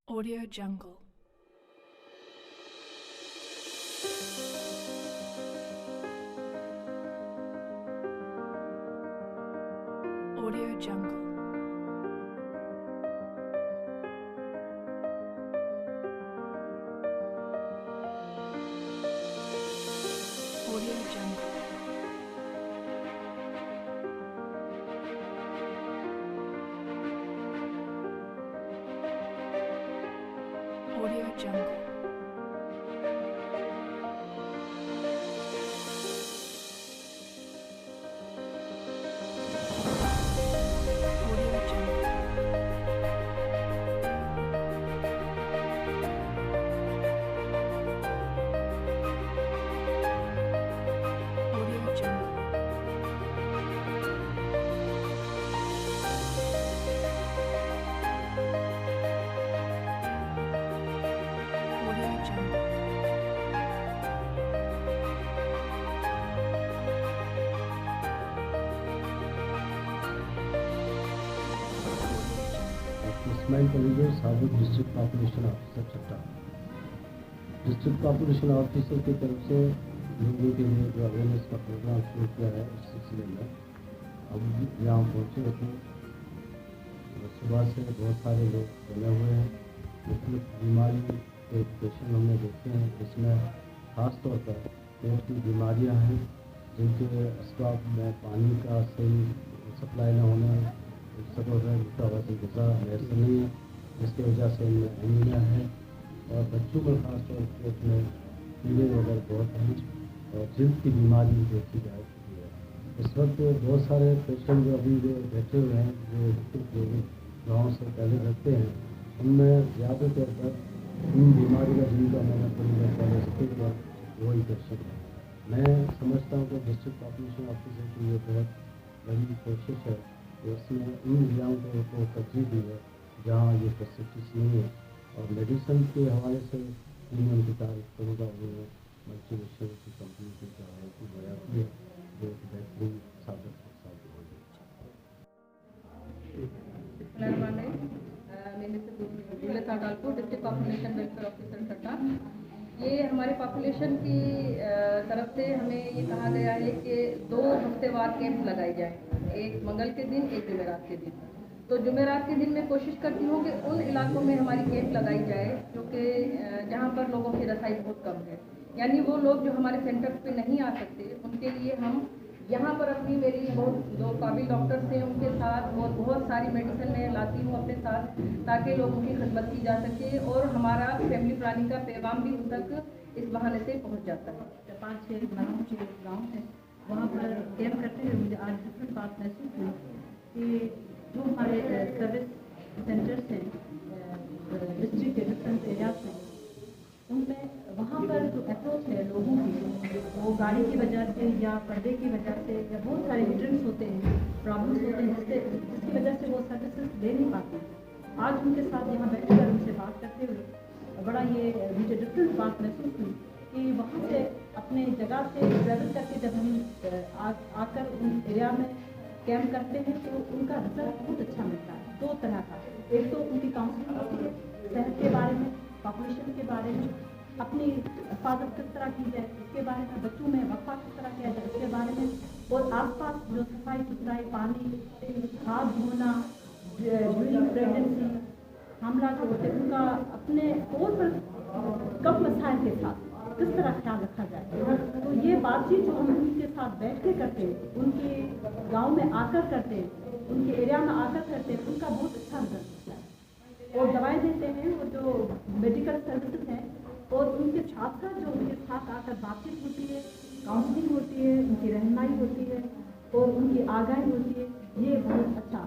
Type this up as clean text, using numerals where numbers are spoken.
Audio Jungle. Audio Jungle. Audio Jungle. Audio Jungle. Ismail कलीगर, साबिक district population officer चट्टा। District population officer की तरफ से लोगों के लिए जो अवेयरनेस का प्रोग्राम शुरू किया है इस सिलसिले में अब यहाँ पहुँचे थे। सुबह से बहुत सारे लोग बने हुए हैं। मुख्तलिफ बीमारी के पेशेंट हमने देखे हैं, इसमें ख़ास तौर पर पेट की बीमारियाँ हैं जिनके असबाब में पानी का सही सप्लाई न होना, जिसका वजह गज़ा मैसर नहीं है, जिसकी वजह से इनमें एनीमिया है और बच्चों में ख़ास तौर पर पेट में कीड़े वगैरह बहुत हैं और जिल्द की बीमारी देखी जा चुकी है। इस वक्त बहुत सारे पेशेंट जो अभी बैठे हुए हैं जो गाँव से पहले रहते हैं, उनमें ज़्यादातर पर इन बीमारी का जिनका मैंने पूरी देर पहले जिक्र किया वही पेशेंट है। मैं समझता हूँ कि डिस्ट्रिक्ट पॉपुलेशन ऑफिसर की ये बहुत बड़ी कोशिश है कि उसने उन एरियाओं को तरजीह दी है जहाँ ये फैसिलिटीज़ नहीं है और मेडिसिन के हवाले से यूनियन की तारीफ करूँगा। उन्होंने मल्टीनेशनल की कंपनी की की बयानी है जो एक बेहतरीन साबित डिस्ट्रिक्ट पॉपुलेशन वेलफेयर ऑफिसर चट्टा। ये हमारे पॉपुलेशन की तरफ से हमें ये कहा गया है कि 2 हफ्तेवार कैंप लगाए जाए, एक मंगल के दिन, एक जुमेरात के दिन। तो जुमेरात के दिन मैं कोशिश करती हूँ कि उन इलाकों में हमारी कैंप लगाई जाए क्योंकि जहाँ पर लोगों की रसाई बहुत कम है, यानी वो लोग जो हमारे सेंटर पे नहीं आ सकते उनके लिए हम यहाँ पर अपनी मेरी बहुत 2 काबिल डॉक्टर्स हैं उनके साथ और बहुत सारी मेडिसिन मैं लाती हूँ अपने साथ ताकि लोगों की खिदमत की जा सके और हमारा फैमिली प्लानिंग का पैगाम भी उन तक इस बहाने से पहुँच जाता है। 5-6 गाँव है वहाँ पर कैंप करते हुए मुझे आज डिफरेंट बात महसूस हुई कि जो हमारे सर्विस सेंटर्स हैं डिस्ट्रिक्ट के डिफरेंट एरियाज में, उनमें वहाँ पर जो अप्रोच है लोगों की, वो गाड़ी की वजह से या पर्दे की वजह से या बहुत सारे हिंड्रेंस होते हैं, प्रॉब्लम्स होते हैं जिसकी वजह से वो सर्विसेज दे नहीं पाते। आज उनके साथ यहाँ बैठकर उनसे बात करते हुए बड़ा ये मुझे डिफरेंट बात महसूस हुई कि वहाँ से अपने जगह से ट्रैवल करके जब हम आकर उन एरिया में कैंप करते हैं तो उनका रिजल्ट बहुत अच्छा मिलता है। 2 तरह का, एक तो उनकी काउंसलिंग होती है सेहत के बारे में, पॉपुलेशन के बारे में, अपनी हिफाजत किस तरह की जाए इसके बारे में, बच्चों में वफा किस तरह किया जाए इसके बारे में, और आसपास जो सफाई सुथराई, पानी, हाथ धोना, ड्यूरिंग प्रेगनेंसी, हमला जो होते हैं उनका अपने तौर पर कम मसाइल के साथ किस तरह ख्याल रखा जाए। तो ये बातचीत जो हम उनके साथ बैठ के करते, उनके गांव में आकर करते, उनके एरिया में आकर करते, उनका बहुत अच्छा रिजल्ट होता है और दवाएं देते हैं और जो मेडिकल सर्विसेज हैं और उनके साथ साथ जो उनके साथ आकर बातचीत होती है, काउंसलिंग होती है, उनकी रहनुमाई होती है और उनकी आगाही होती है, ये बहुत अच्छा